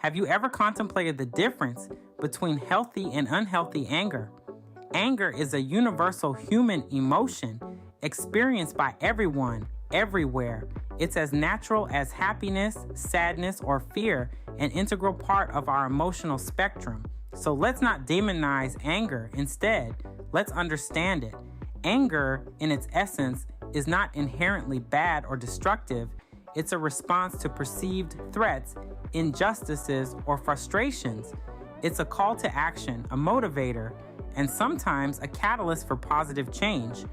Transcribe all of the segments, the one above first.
Have you ever contemplated the difference between healthy and unhealthy anger? Anger is a universal human emotion experienced by everyone, everywhere. It's as natural as happiness, sadness, or fear, an integral part of our emotional spectrum. So let's not demonize anger. Instead, let's understand it. Anger, in its essence, is not inherently bad or destructive. It's a response to perceived threats, injustices, or frustrations. It's a call to action, a motivator, and sometimes a catalyst for positive change.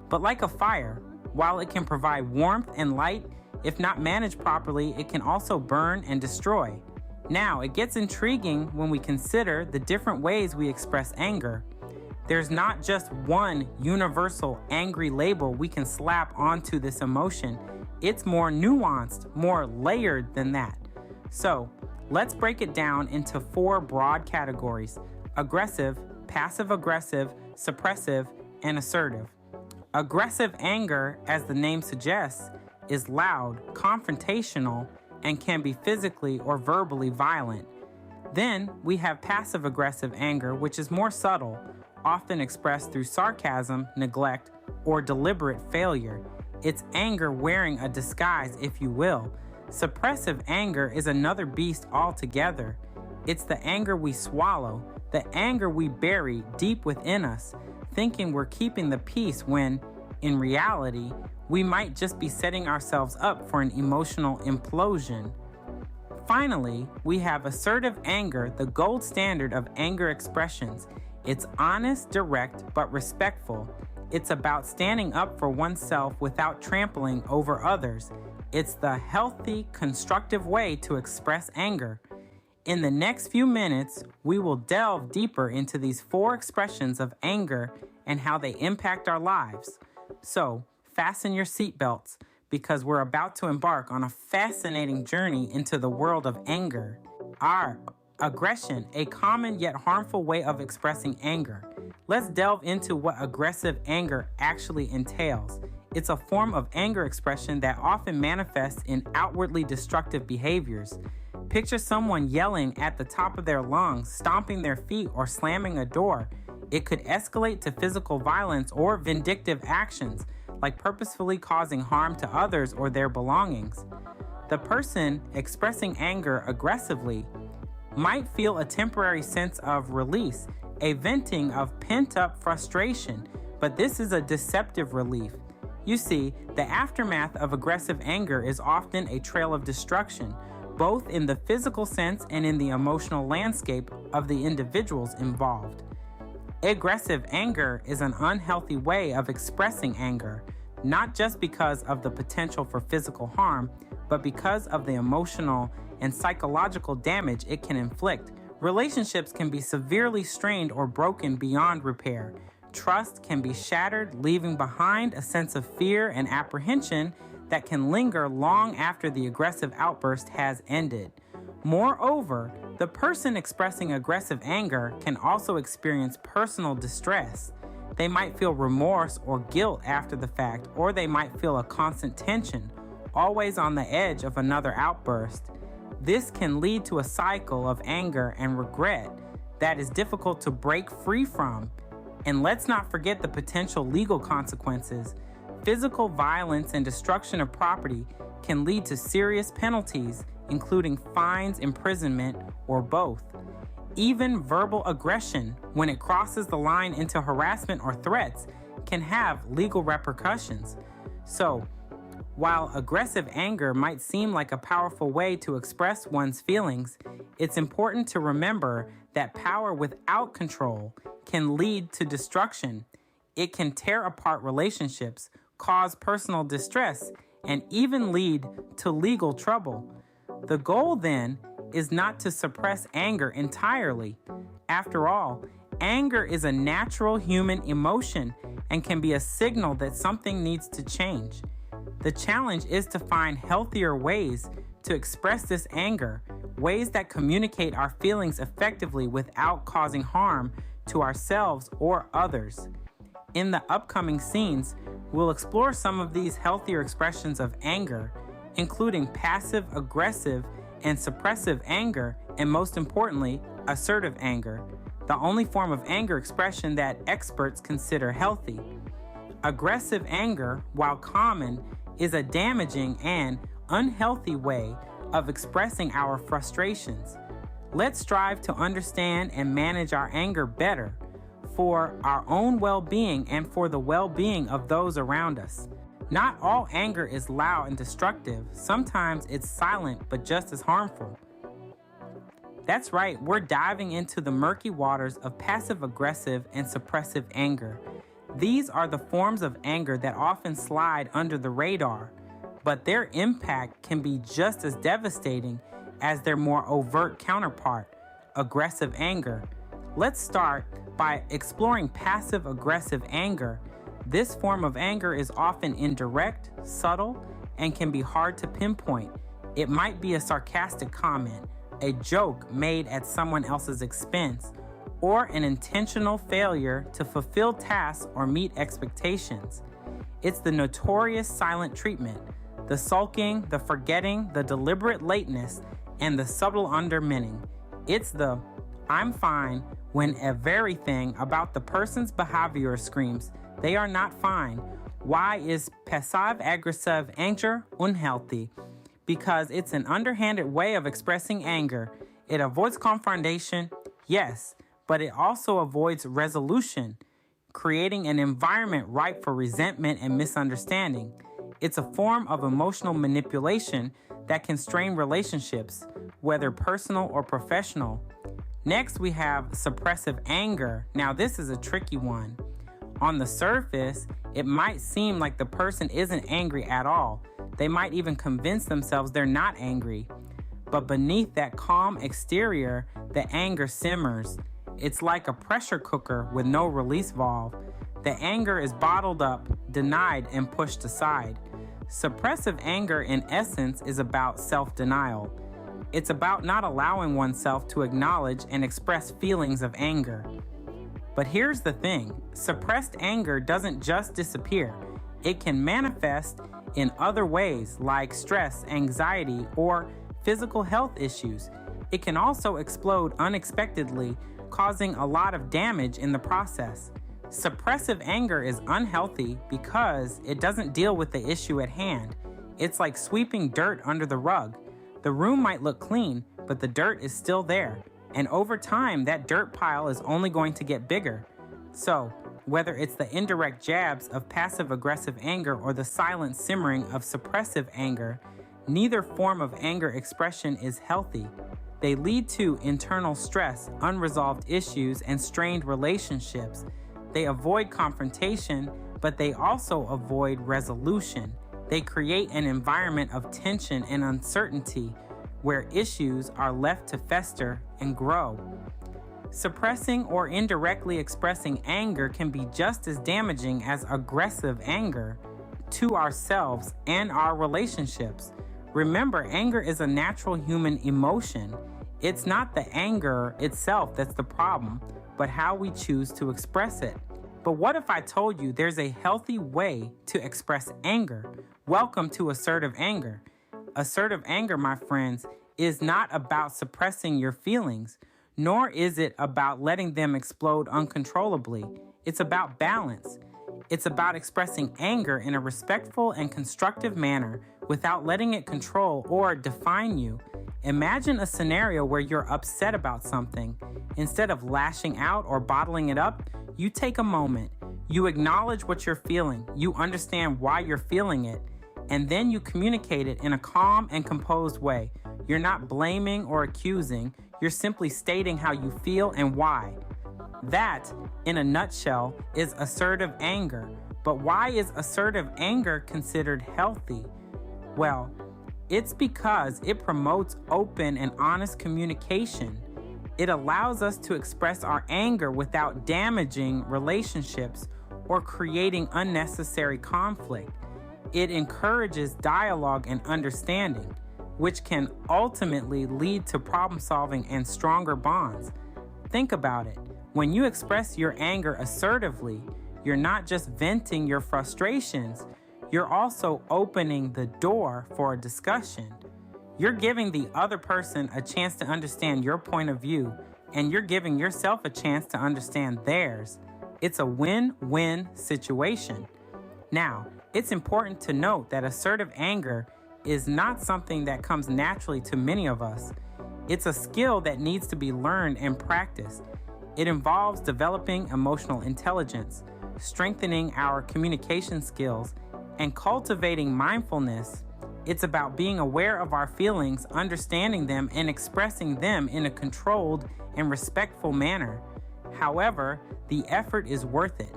But like a fire, while it can provide warmth and light, if not managed properly, it can also burn and destroy. Now, it gets intriguing when we consider the different ways we express anger. There's not just one universal angry label we can slap onto this emotion. It's more nuanced, more layered than that. So, let's break it down into 4 broad categories: aggressive, passive-aggressive, suppressive, and assertive. Aggressive anger, as the name suggests, is loud, confrontational, and can be physically or verbally violent. Then we have passive-aggressive anger, which is more subtle, often expressed through sarcasm, neglect, or deliberate failure. It's anger wearing a disguise, if you will. Suppressive anger is another beast altogether. It's the anger we swallow, the anger we bury deep within us, thinking we're keeping the peace when, in reality, we might just be setting ourselves up for an emotional implosion. Finally, we have assertive anger, the gold standard of anger expressions. It's honest, direct, but respectful. It's about standing up for oneself without trampling over others. It's the healthy, constructive way to express anger. In the next few minutes, we will delve deeper into these 4 expressions of anger and how they impact our lives. So, fasten your seatbelts because we're about to embark on a fascinating journey into the world of anger. Aggression, a common yet harmful way of expressing anger. Let's delve into what aggressive anger actually entails. It's a form of anger expression that often manifests in outwardly destructive behaviors. Picture someone yelling at the top of their lungs, stomping their feet, or slamming a door. It could escalate to physical violence or vindictive actions, like purposefully causing harm to others or their belongings. The person expressing anger aggressively might feel a temporary sense of release, a venting of pent-up frustration, but this is a deceptive relief. You see, the aftermath of aggressive anger is often a trail of destruction, both in the physical sense and in the emotional landscape of the individuals involved. Aggressive anger is an unhealthy way of expressing anger, not just because of the potential for physical harm, but because of the emotional and psychological damage it can inflict. Relationships can be severely strained or broken beyond repair. Trust can be shattered, leaving behind a sense of fear and apprehension that can linger long after the aggressive outburst has ended. Moreover, the person expressing aggressive anger can also experience personal distress. They might feel remorse or guilt after the fact, or they might feel a constant tension, always on the edge of another outburst. This can lead to a cycle of anger and regret that is difficult to break free from. And let's not forget the potential legal consequences. Physical violence and destruction of property can lead to serious penalties, including fines, imprisonment, or both. Even verbal aggression, when it crosses the line into harassment or threats, can have legal repercussions. So, while aggressive anger might seem like a powerful way to express one's feelings, it's important to remember that power without control can lead to destruction. It can tear apart relationships, cause personal distress, and even lead to legal trouble. The goal, then, is not to suppress anger entirely. After all, anger is a natural human emotion and can be a signal that something needs to change. The challenge is to find healthier ways to express this anger, ways that communicate our feelings effectively without causing harm to ourselves or others. In the upcoming scenes, we'll explore some of these healthier expressions of anger, including passive-aggressive and suppressive anger, and most importantly, assertive anger, the only form of anger expression that experts consider healthy. Aggressive anger, while common, is a damaging and unhealthy way of expressing our frustrations. Let's strive to understand and manage our anger better for our own well-being and for the well-being of those around us. Not all anger is loud and destructive. Sometimes it's silent but just as harmful. That's right, we're diving into the murky waters of passive-aggressive and suppressive anger. These are the forms of anger that often slide under the radar, but their impact can be just as devastating as their more overt counterpart, aggressive anger. Let's start by exploring passive-aggressive anger. This form of anger is often indirect, subtle, and can be hard to pinpoint. It might be a sarcastic comment, a joke made at someone else's expense, or an intentional failure to fulfill tasks or meet expectations. It's the notorious silent treatment, the sulking, the forgetting, the deliberate lateness, and the subtle undermining. It's the "I'm fine" when everything about the person's behavior screams, "They are not fine." Why is passive-aggressive anger unhealthy? Because it's an underhanded way of expressing anger. It avoids confrontation, yes, but it also avoids resolution, creating an environment ripe for resentment and misunderstanding. It's a form of emotional manipulation that can strain relationships, whether personal or professional. Next, we have suppressive anger. Now, this is a tricky one. On the surface, it might seem like the person isn't angry at all. They might even convince themselves they're not angry. But beneath that calm exterior, the anger simmers. It's like a pressure cooker with no release valve. The anger is bottled up, denied, and pushed aside. Suppressive anger, in essence, is about self-denial. It's about not allowing oneself to acknowledge and express feelings of anger. But here's the thing, suppressed anger doesn't just disappear. It can manifest in other ways like stress, anxiety, or physical health issues. It can also explode unexpectedly, causing a lot of damage in the process. Suppressive anger is unhealthy because it doesn't deal with the issue at hand. It's like sweeping dirt under the rug. The room might look clean, but the dirt is still there. And over time, that dirt pile is only going to get bigger. So, whether it's the indirect jabs of passive-aggressive anger or the silent simmering of suppressive anger, neither form of anger expression is healthy. They lead to internal stress, unresolved issues, and strained relationships. They avoid confrontation, but they also avoid resolution. They create an environment of tension and uncertainty where issues are left to fester and grow. Suppressing or indirectly expressing anger can be just as damaging as aggressive anger to ourselves and our relationships. Remember, anger is a natural human emotion. It's not the anger itself that's the problem, but how we choose to express it. But what if I told you there's a healthy way to express anger? Welcome to assertive anger. Assertive anger, my friends, is not about suppressing your feelings, nor is it about letting them explode uncontrollably. It's about balance. It's about expressing anger in a respectful and constructive manner without letting it control or define you. Imagine a scenario where you're upset about something. Instead of lashing out or bottling it up, you take a moment. You acknowledge what you're feeling. You understand why you're feeling it. And then you communicate it in a calm and composed way. You're not blaming or accusing. You're simply stating how you feel and why. That, in a nutshell, is assertive anger. But why is assertive anger considered healthy? Well, it's because it promotes open and honest communication. It allows us to express our anger without damaging relationships or creating unnecessary conflict. It encourages dialogue and understanding, which can ultimately lead to problem solving and stronger bonds. Think about it. When you express your anger assertively, you're not just venting your frustrations, you're also opening the door for a discussion. You're giving the other person a chance to understand your point of view, and you're giving yourself a chance to understand theirs. It's a win-win situation. Now, it's important to note that assertive anger is not something that comes naturally to many of us. It's a skill that needs to be learned and practiced. It involves developing emotional intelligence, strengthening our communication skills, and cultivating mindfulness. It's about being aware of our feelings, understanding them, and expressing them in a controlled and respectful manner. However, the effort is worth it.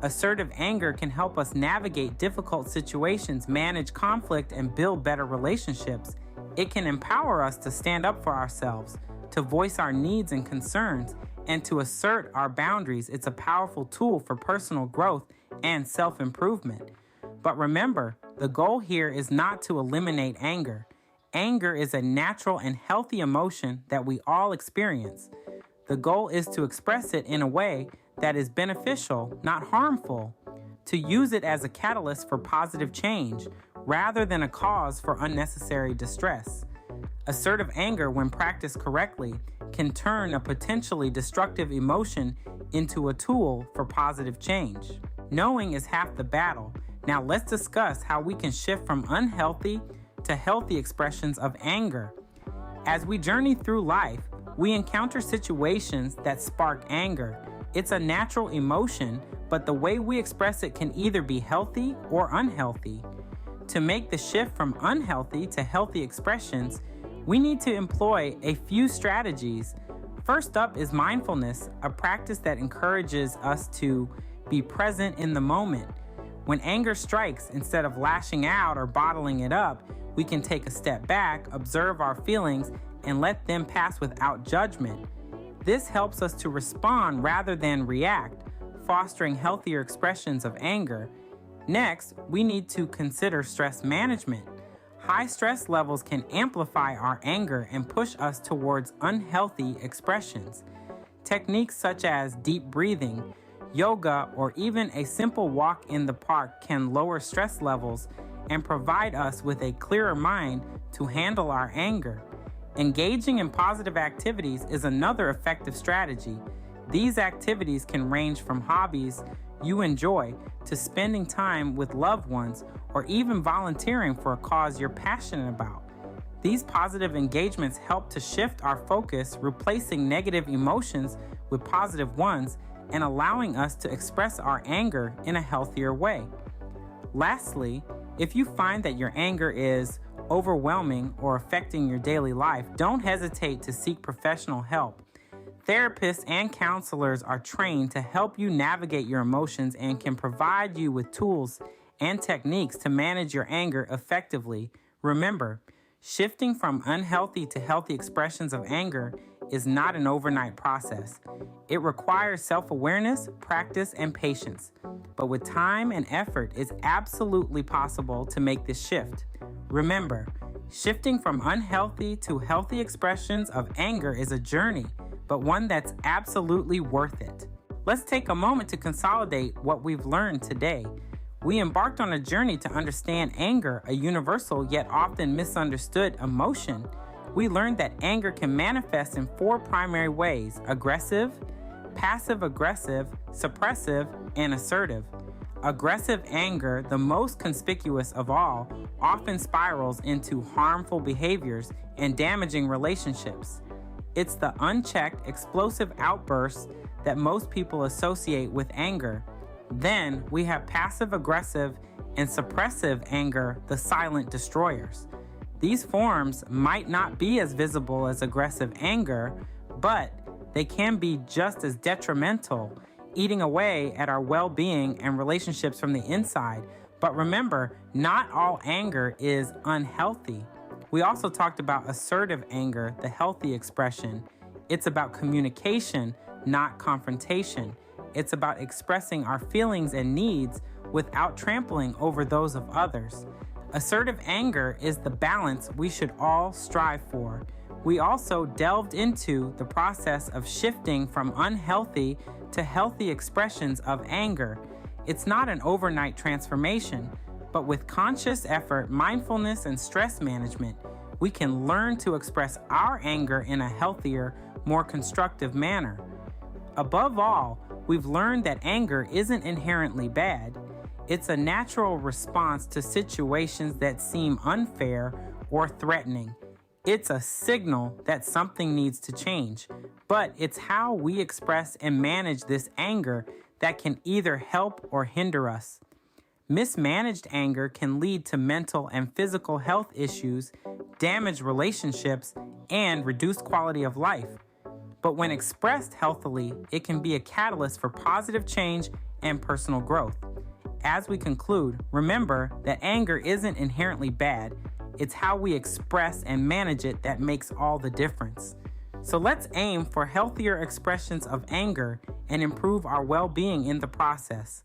Assertive anger can help us navigate difficult situations, manage conflict, and build better relationships. It can empower us to stand up for ourselves, to voice our needs and concerns, and to assert our boundaries. It's a powerful tool for personal growth and self-improvement. But remember, the goal here is not to eliminate anger. Anger is a natural and healthy emotion that we all experience. The goal is to express it in a way that is beneficial, not harmful, to use it as a catalyst for positive change rather than a cause for unnecessary distress. Assertive anger, when practiced correctly, can turn a potentially destructive emotion into a tool for positive change. Knowing is half the battle. Now let's discuss how we can shift from unhealthy to healthy expressions of anger. As we journey through life, we encounter situations that spark anger. It's a natural emotion, but the way we express it can either be healthy or unhealthy. To make the shift from unhealthy to healthy expressions, we need to employ a few strategies. First up is mindfulness, a practice that encourages us to be present in the moment. When anger strikes, instead of lashing out or bottling it up, we can take a step back, observe our feelings, and let them pass without judgment. This helps us to respond rather than react, fostering healthier expressions of anger. Next, we need to consider stress management. High stress levels can amplify our anger and push us towards unhealthy expressions. Techniques such as deep breathing, yoga, or even a simple walk in the park can lower stress levels and provide us with a clearer mind to handle our anger. Engaging in positive activities is another effective strategy. These activities can range from hobbies you enjoy to spending time with loved ones or even volunteering for a cause you're passionate about. These positive engagements help to shift our focus, replacing negative emotions with positive ones and allowing us to express our anger in a healthier way. Lastly, if you find that your anger is overwhelming or affecting your daily life, don't hesitate to seek professional help. Therapists and counselors are trained to help you navigate your emotions and can provide you with tools and techniques to manage your anger effectively. Remember, shifting from unhealthy to healthy expressions of anger is not an overnight process. It requires self-awareness, practice, and patience. But with time and effort, it's absolutely possible to make this shift. Remember, shifting from unhealthy to healthy expressions of anger is a journey, but one that's absolutely worth it. Let's take a moment to consolidate what we've learned today. We embarked on a journey to understand anger, a universal yet often misunderstood emotion. We learned that anger can manifest in 4 primary ways: aggressive, passive-aggressive, suppressive, and assertive. Aggressive anger, the most conspicuous of all, often spirals into harmful behaviors and damaging relationships. It's the unchecked, explosive outbursts that most people associate with anger. Then we have passive-aggressive and suppressive anger, the silent destroyers. These forms might not be as visible as aggressive anger, but they can be just as detrimental, eating away at our well-being and relationships from the inside. But remember, not all anger is unhealthy. We also talked about assertive anger, the healthy expression. It's about communication, not confrontation. It's about expressing our feelings and needs without trampling over those of others. Assertive anger is the balance we should all strive for. We also delved into the process of shifting from unhealthy to healthy expressions of anger. It's not an overnight transformation, but with conscious effort, mindfulness, and stress management, we can learn to express our anger in a healthier, more constructive manner. Above all, we've learned that anger isn't inherently bad. It's a natural response to situations that seem unfair or threatening. It's a signal that something needs to change, but it's how we express and manage this anger that can either help or hinder us. Mismanaged anger can lead to mental and physical health issues, damage relationships, and reduced quality of life. But when expressed healthily, it can be a catalyst for positive change and personal growth. As we conclude, remember that anger isn't inherently bad. It's how we express and manage it that makes all the difference. So let's aim for healthier expressions of anger and improve our well-being in the process.